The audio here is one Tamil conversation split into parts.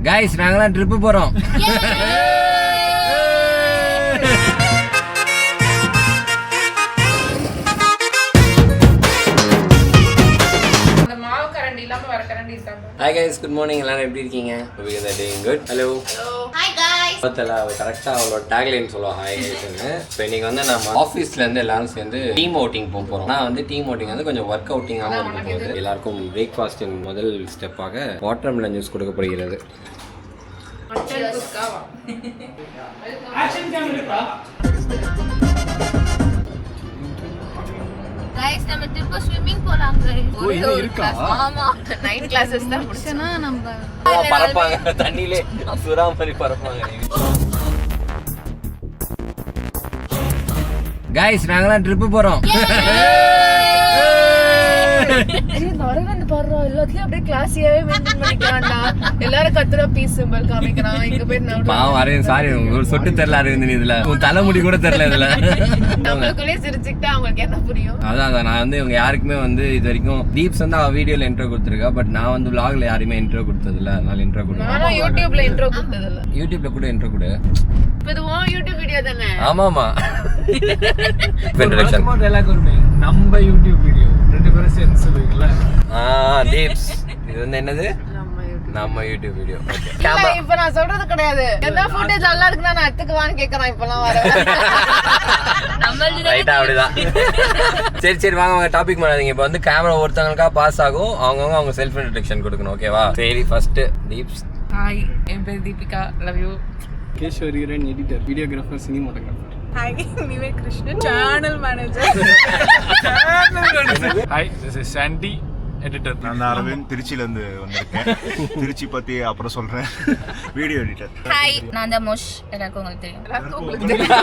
गाइस நாங்கலாம் ட்ரிப் போறோம். Hi guys, good morning. எல்லாரும் எப்படி இருக்கீங்க? We are doing good. Hello. Hi guys. பத்தல கரெக்ட்டா அவளோட டாக்லைன் சொல்லுவா ஹாய் கைஸ்னு. இப்போ இன்னைக்கு வந்து நம்ம ஆபீஸ்ல இருந்து எல்லாரும் சேர்ந்து டீம் அவுட்டிங் போறோம். நான் வந்து டீம் அவுட்டிங் வந்து கொஞ்சம் வொர்க் அவுட்டிங்காக இருக்கும் போது எல்லாருக்கும் பிரேக்ஃபாஸ்டின் முதல் ஸ்டெப்பாக வாட்டர்மெலன் ஜூஸ் கொடுக்கப்படுகிறது. Guys, நம்ம ட்ரிப் ஸ்விமிங் போலாம் guys. இது இருக்கா? ஆமா 9 கிளாसेस தான் முடிச்சனா நம்ம பறப்பாங்க தண்ணியிலே சுறா மாதிரி பறப்பாங்க. गाइस நாங்கலாம் ட்ரிப் போறோம். இந்த அரவிந்த் பாடுறா எல்லாத்தையும் அப்படியே கிளாஸியாவே மெயின்டைன் பண்ணிக்கலாம்டா. எல்லாரும் கத்துற பீஸ் சிம்பல் காமிக்கிறான். இங்க போய் நான் பாவம் அரவிந்த் சாரி ஒரு சொட்டு தெரியல அரவிந்த் இதுல உன் தலைமுடி கூட தெரியல இதுல. நம்மளுக்குள்ளே சிரிச்சுக்கிட்டா அவங்களுக்கு என்ன புரியும்? அதான் நான் வந்து இவங்க யாருக்குமே வந்து இது வரைக்கும் தீப்ஸ் வந்து அவ வீடியோல இன்ட்ரோ கொடுத்துருக்கா. பட் நான் வந்து vlogல யாருமே இன்ட்ரோ கொடுத்தது இல்ல. அதனால இன்ட்ரோ கொடுத்தேன். நானும் யூடியூப்ல இன்ட்ரோ கொடுத்தது இல்ல. யூடியூப்ல கூட இன்ட்ரோ கொடு. இதுவும் யூடியூப் வீடியோ தானே? ஆமாமா. இன்ட்ரோடக்ஷன் நம்ம யூடியூப் வீடியோ ரெண்டு பேரும் சேர்ந்து சொல்லுவீங்களா? தீப்ஸ் இது வந்து என்னது நம்ம யூடியூப் வீடியோ. இல்ல இப்ப நான் சொல்றது கிடையாது. என்ன ஃபுட்டேஜ் நல்லா இருக்குன்னா நான் எடுத்துக்குவான்னு கேக்குறேன். இப்பலாம் வர ரைட்டா அப்படிதான். சரி வாங்க டாபிக் பண்ணாதீங்க. இப்போ வந்து கேமரா ஒருத்தவங்களுக்கா பாஸ் ஆகும். அவங்க செல்ஃப் இன்ட்ரோடக்ஷன் கொடுக்கணும். ஓகேவா? சரி ஃபர்ஸ்ட் தீப்ஸ். ஹாய், என் பேர் தீபிகா. Love you. கேஷ்வரியன் editor, videographer, cinematographer. Hi, Nivek Krishnan, channel manager. Hi, this is Sandy, editor. நான் அரவிந்த், திருச்சியில இருந்து வந்திருக்கேன். திருச்சி பத்தி அப்புறம் சொல்றேன். Video editor. ஹாய், நான் தான் மோஷ். எல்லாருக்கும் உங்களுக்கு தெரியும்.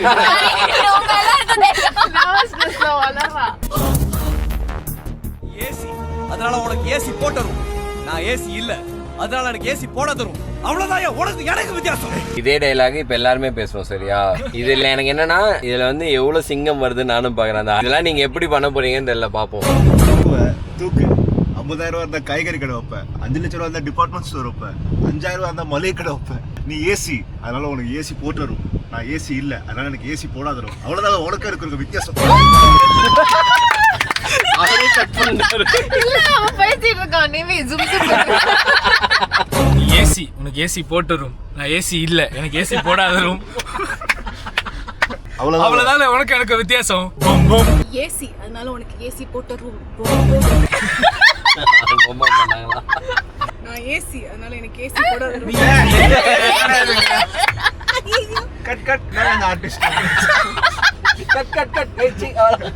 ஏசி அதனால உனக்கு ஏசி போட்டரும், நான் ஏசி இல்ல அதனால எனக்கு ஏசி போட தரும். அவ்வளவுதான் உனக்கு எனக்கு வித்தியாசம். இதே டைலாக் இப்ப எல்லாருமே பேசுவோம். சரியா? இதுல எனக்கு என்னன்னா இதுல வந்து எவ்வளவு சிங்கம் வருது நானும் பாக்குறேன். இதெல்லாம் நீங்க எப்படி பண்ண போறீங்கன்னு தெரியல. பாப்போம். தூக்கு 50,000 ரூபா இருந்தா காய்கறி கடை வைப்பேன், 5 லட்சம் ரூபா இருந்தா டிபார்ட்மெண்ட் ஸ்டோர் வைப்பேன், 5,000 ரூபா இருந்தா மளிகை கடை வைப்பேன். நீ ஏசி அதனால உனக்கு ஏசி போட்டு வரும், நான் ஏசி இல்ல அதனால எனக்கு ஏசி போடாத வரும். அவ்வளவுதான் உனக்கு இருக்கிற வித்தியாசம். இல்ல அவன் பேசிட்டு இருக்கான். நிவி ஜூம் ஏசி உனக்கு ஏசி போட்டுரும், நான் ஏசி இல்ல எனக்கு ஏசி போடாதரும். அவ்வளவுதான் உனக்கு எனக்கு வித்தியாசம். ஏசி அதனால உனக்கு ஏசி போட்ட ரூம். நான் ஏசி அதனால எனக்கு ஏசி போடாத ரூம். கட் நான் ஆர்டிஸ்ட்.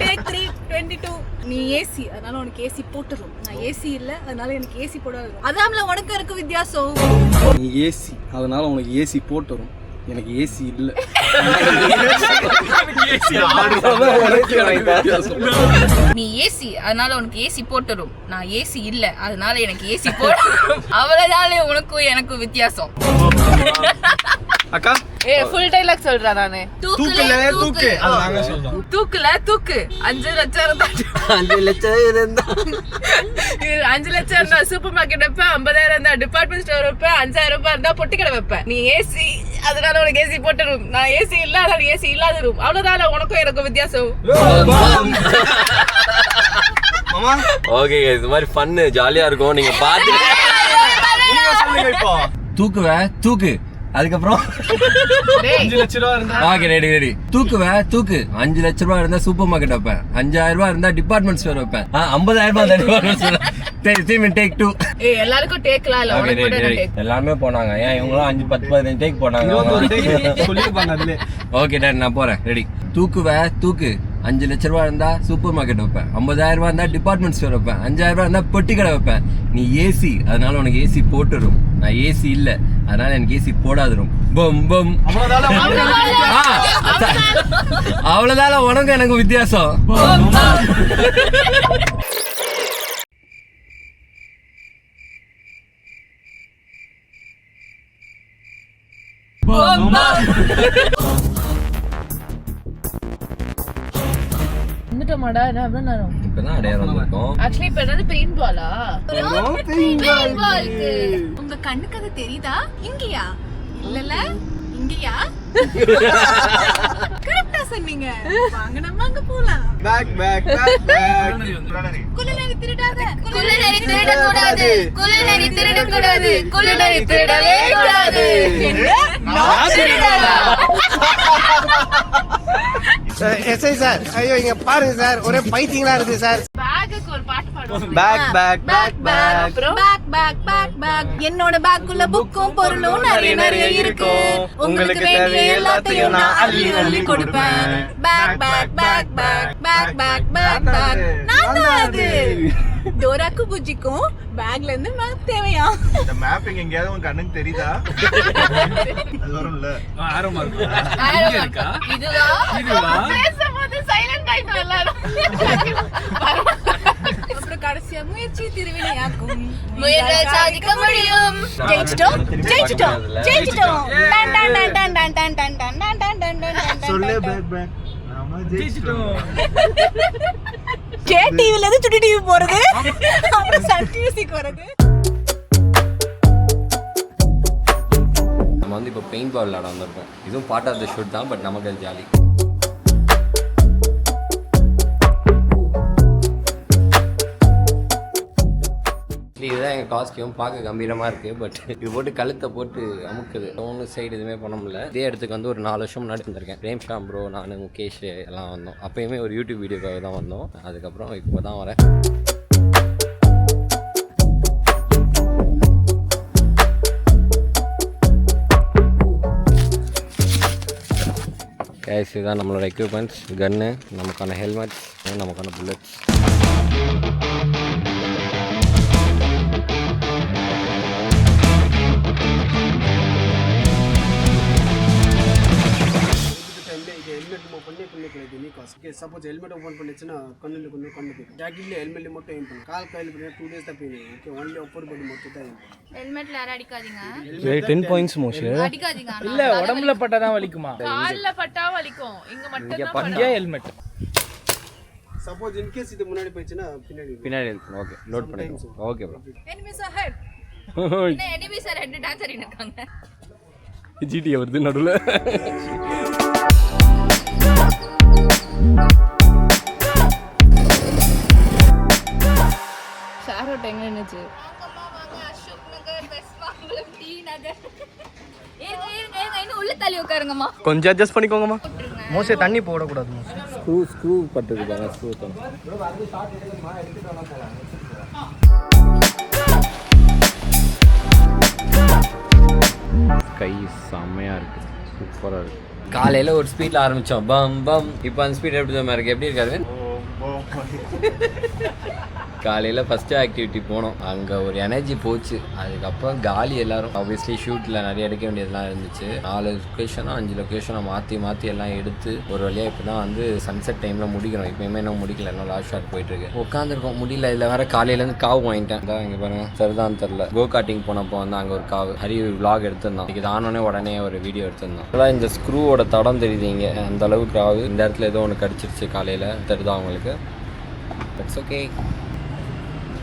டேக் 3 22. நீ ஏசி அதனால உனக்கு ஏசி போட்ட ரூம், நான் ஏசி இல்ல அதனால எனக்கு ஏசி போடாத ரூம். அதாம்ல உனக்கு எனக்கு வித்தியாசம். நீ ஏசி அதனால உனக்கு ஏசி போட்டு வரும், எனக்கு ஏசி இல்ல. நீ ஏசி அதனால உனக்கு ஏசி போட்டுரும், நான் ஏசி இல்ல அதனால எனக்கு ஏசி போட. அவ்வளவுதான் உனக்கும் எனக்கும் வித்தியாசம். அக்கா ஃபுல் டைலாக் சொல்றா நானே. தூக்குல தூக்கு, அது நாங்க சொல்றோம். தூக்குல தூக்கு. 5 லட்சம் இருந்தா 5 லட்சம் இருந்தா 5 லட்சம் இருந்தா சூப்பர் மார்க்கெட் வைப்பேன், 50,000 இருந்தா டிபார்ட்மெண்ட் ஸ்டோர் வைப்பேன், 5,000 ரூபாய் இருந்தா பொட்டி கடை வைப்பேன். நீ ஏசி அதனால உனக்கு ஏசி போட்ட ரூம், நான் ஏசி இல்ல அதனால ஏசி இல்லாத ரூம். அவ்வளவுதான் உனக்கும் எனக்கும் வித்தியாசம். ஓகே இது மாதிரி ஃபன்னு ஜாலியா இருக்கும். நீங்க பாத்து தூக்குவ தூக்கு. அதுக்கப்புறம் 5 லட்சம் ரூபா இருந்தா ஓகே ரெடி தூக்குவ தூக்கு. 5 லட்சம் ரூபாய் இருந்தா சூப்பர் மார்க்கெட் வைப்பேன், 5,000 ரூபாய் இருந்தா டிபார்ட்மெண்ட் ஸ்டோர் வைப்பேன், 50,000 ரூபாய் இருந்தா டிபார்ட்மெண்ட் ஸ்டோர். டேக் 2. எல்லாருக்கும் டேக்லாம் இல்ல, உனக்கு மட்டும் தான் டேக். எல்லாமே போனாங்க. ஏன் இவங்களும் 5 10 15 டேக் போனாங்க. சொல்லிருப்பாங்க அதுல. ஓகே டாடி நான் போறேன். ரெடி தூக்குவ தூக்கு. 5 லட்சம் ரூபாய் இருந்தா சூப்பர் மார்க்கெட் வைப்பேன், 50,000 ரூபாய் இருந்தா டிபார்ட்மெண்ட் ஸ்டோர் வைப்பேன், 5,000 ரூபாய் இருந்தா பொட்டி கடை வைப்பேன். நீ ஏசி அதனால உனக்கு ஏசி போட்டுரும், நான் ஏசி இல்ல அதனால எனக்கு ஏசி போடாதுரும். பம் பம். அவ்வளவுதான் உனக்கு எனக்கு வித்தியாசம். வந்துட்டோமாடா என்ன அவ்வளவு நேரம் இப்பதான் அடையாளம் வந்திருக்கோம். ஆக்சுவலி இப்ப என்னது பெயிண்ட் பாலா உங்க கண்ணுக்கு அது தெரியுதா? இங்கயா? இல்லல இங்கயா? கரெக்டா சொன்னீங்க. வாங்க நம்ம அங்க போலாம். Back back back back. குள்ளநரி திருடாத. குள்ளநரி திருடக்கூடாது, குள்ளநரி திருடக்கூடாது, குள்ளநரி திருடவே கூடாது. நான் திருடலா? எஸ்ஐ சார், ஐயோ இங்க பாருங்க சார், ஒரே பைத்தியங்களா இருக்கு சார். பேக்குக்கு ஒரு பாட்டு பாடுவோம். Bag back back bag. அப்புறம் பேக் பேக் பேக் பேக். என்னோட பேக்குள்ள புக்கும் பொருளும் நிறைய நிறைய இருக்கு. உங்களுக்கு வேண்டிய எல்லாத்தையும் நான் அள்ளி அள்ளி கொடுப்பேன். Bag back back back back back back bag. நான் தான் அது. டோராக்கு புஜிக்கும் பேக்ல இருந்து மேப் தேவையா? இந்த மேப்பிங் எங்கேயாவது உன் கண்ணுக்கு தெரியுதா? அது வரும்ல. ஆரமா இருக்கா? இதுவா? பேசும்போது சைலண்ட் ஆயிட்டோம் எல்லாரும். அப்புறம் கடைசியா முயற்சி திருவினையாக்கும். முயற்சி சாதிக்க முடியும். ஜெயிச்சிட்டோம் ஜெயிச்சிட்டோம் ஜெயிச்சிட்டோம். டன் டன் டன் டன் டன் டன் டன் டன் டன் டன் டன் டன் டன். சொல்லு பேக் பேக். நாம ஜெயிச்சிட்டோம். கே டிவில இருந்து சுட்டி டிவி போறது, அப்புறம் சன் மியூசிக் வருது. நம்ம வந்து இப்போ பெயிண்ட் பால் விளையாட வந்திருக்கோம். இதுவும் பார்ட் ஆஃப் த ஷூட் தான், பட் நமக்கு அது ஜாலி. இதுதான் எங்கள் காஸ்டியூம். பார்க்க கம்பீரமாக இருக்குது, பட் இது போட்டு கழுத்தை போட்டு அமுக்குது. ஒன்று சைடு எதுவுமே பண்ண முடியல. இதே இடத்துக்கு வந்து ஒரு 4 வருஷம் முன்னாடி வந்திருக்கேன். பிரேம்ஷா ப்ரோ, நான், முகேஷ் எல்லாம் வந்தோம். அப்போயுமே ஒரு யூடியூப் வீடியோக்காக தான் வந்தோம். அதுக்கப்புறம் இப்போ தான் வரேன். கேஸ் இதுதான் நம்மளோட எக்யூப்மெண்ட்ஸ். கன்னு, நமக்கான ஹெல்மெட்ஸ், நமக்கான புல்லட்ஸ். சப்போஸ் ஹெல்மெட் ஓபன் பண்ணிச்சுன்னா கண்ணுல கொஞ்சம் கண்ணு போயிடும். ஜாக்கெட்ல ஹெல்மெட்ல மட்டும் எய்ம் பண்ணு. கால் கையில பண்ணி 2 days தான் போயிடும். ஓகே, ஒன்லி அப்பர் பாடி மட்டும் தான் எய்ம் பண்ணு. ஹெல்மெட்ல யாரும் அடிக்காதீங்க. 10 points மோஷே. அடிக்காதீங்க. இல்ல உடம்புல பட்டாதான் வலிக்குமா? கால்ல பட்டா வலிக்கும். இங்க மட்டும் தான் பண்டியா ஹெல்மெட். சப்போஸ் இன் கேஸ் இது முன்னாடி போயிடுச்சுன்னா பின்னாடி எடுக்கணும். ஓகே, நோட் பண்ணிக்கோ. Okay bro. Enemies ahead. என்ன எனிமி சார் ரெண்டு டான்சர் இருக்காங்க. ஜிடி வருது நடுவில். ஷாரோட் எங்க நின்னுச்சு? அசோக் நகர், வெஸ்ட்மாம்பலம், டி நகர். இன்னும் உள்ள தள்ளி உட்காருங்கம்மா. கொஞ்சம் அட்ஜஸ்ட் பண்ணிக்கோங்கம்மா. மோசே தண்ணி போடக்கூடாது மோசே. ஸ்க்ரூ பட்டுது பாருங்க. ஸ்க்ரூ தான். கை செம்மையாக இருக்குது, சூப்பராக இருக்குது. காலையில் ஒரு ஸ்பீடில் ஆரம்பித்தோம், பம் பம். இப்போ அந்த ஸ்பீட் எப்படி தான் இருக்குது? எப்படி இருக்காது? காலையில் ஃபஸ்ட்டு ஆக்டிவிட்டி போனோம். அங்கே ஒரு எனர்ஜி போச்சு. அதுக்கப்புறம் காலி எல்லோரும். ஆப்வியஸ்லி ஷூட்டில் நிறைய எடுக்க வேண்டியதெல்லாம் இருந்துச்சு. 4 லொக்கேஷனோ 5 லொக்கேஷனை மாற்றி எல்லாம் எடுத்து ஒரு வழியாக இப்போ தான் வந்து சன்செட் டைமில் முடிக்கிறோம். இப்போயுமே இன்னும் முடிக்கல, இன்னும் லாஸ்ட் ஷாட் போயிட்டுருக்கு. உட்காந்துருக்கோம், முடியல. இதில் வேறு காலையிலேருந்து காவு வாங்கிட்டேன். அதான் இங்கே பாருங்கள், சரிதான் தெரில. கோ கார்ட்டிங் போனப்போ வந்து அங்கே ஒரு காவு ஹரி விலாக் எடுத்திருந்தோம். இது ஆனோடனே உடனே ஒரு வீடியோ எடுத்திருந்தோம். அதான் இந்த ஸ்க்ரூவோட தடம் தெரியுது இங்கே, அந்த அளவுக்கு காவு. இந்த இடத்துல ஏதோ ஒன்று கடிச்சிருச்சு காலையில், தெரியுதா அவங்களுக்கு? It's okay.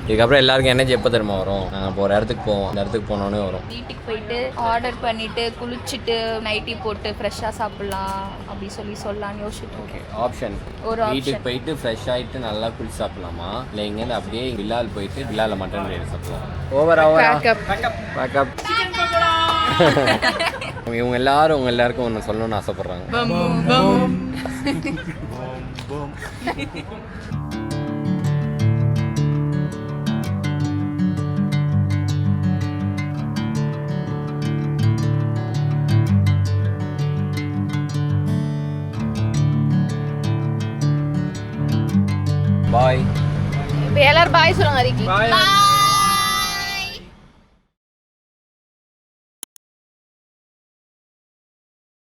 இதுக்கப்புறம் எல்லாருக்கும் எனர்ஜி எப்போ தெரியுமா வரும்? இப்போ ஒரு இடத்துக்கு போவோம், அந்த இடத்துக்கு போனோடனே வரும். வீட்டுக்கு போயிட்டு ஆர்டர் பண்ணிட்டு குளிச்சுட்டு நைட்டி போட்டு ஃப்ரெஷ்ஷாக சாப்பிட்லாம் அப்படி சொல்லலாம்னு யோசிச்சுட்டு. ஓகே, ஆப்ஷன் ஒரு வீட்டுக்கு போயிட்டு ஃப்ரெஷ் ஆகிட்டு நல்லா குளிச்சு சாப்பிடலாமா, இல்லை இங்கேருந்து அப்படியே வில்லால் போயிட்டு வில்லால மட்டன் பிரியாணி சாப்பிடலாம். பேக்கப். இவங்க எல்லாரும் உங்க எல்லாருக்கும் ஒன்று சொல்லணும்னு ஆசைப்படுறாங்க. பாய். எல்லாரும் பாய் சொல்லுங்க. பாய்.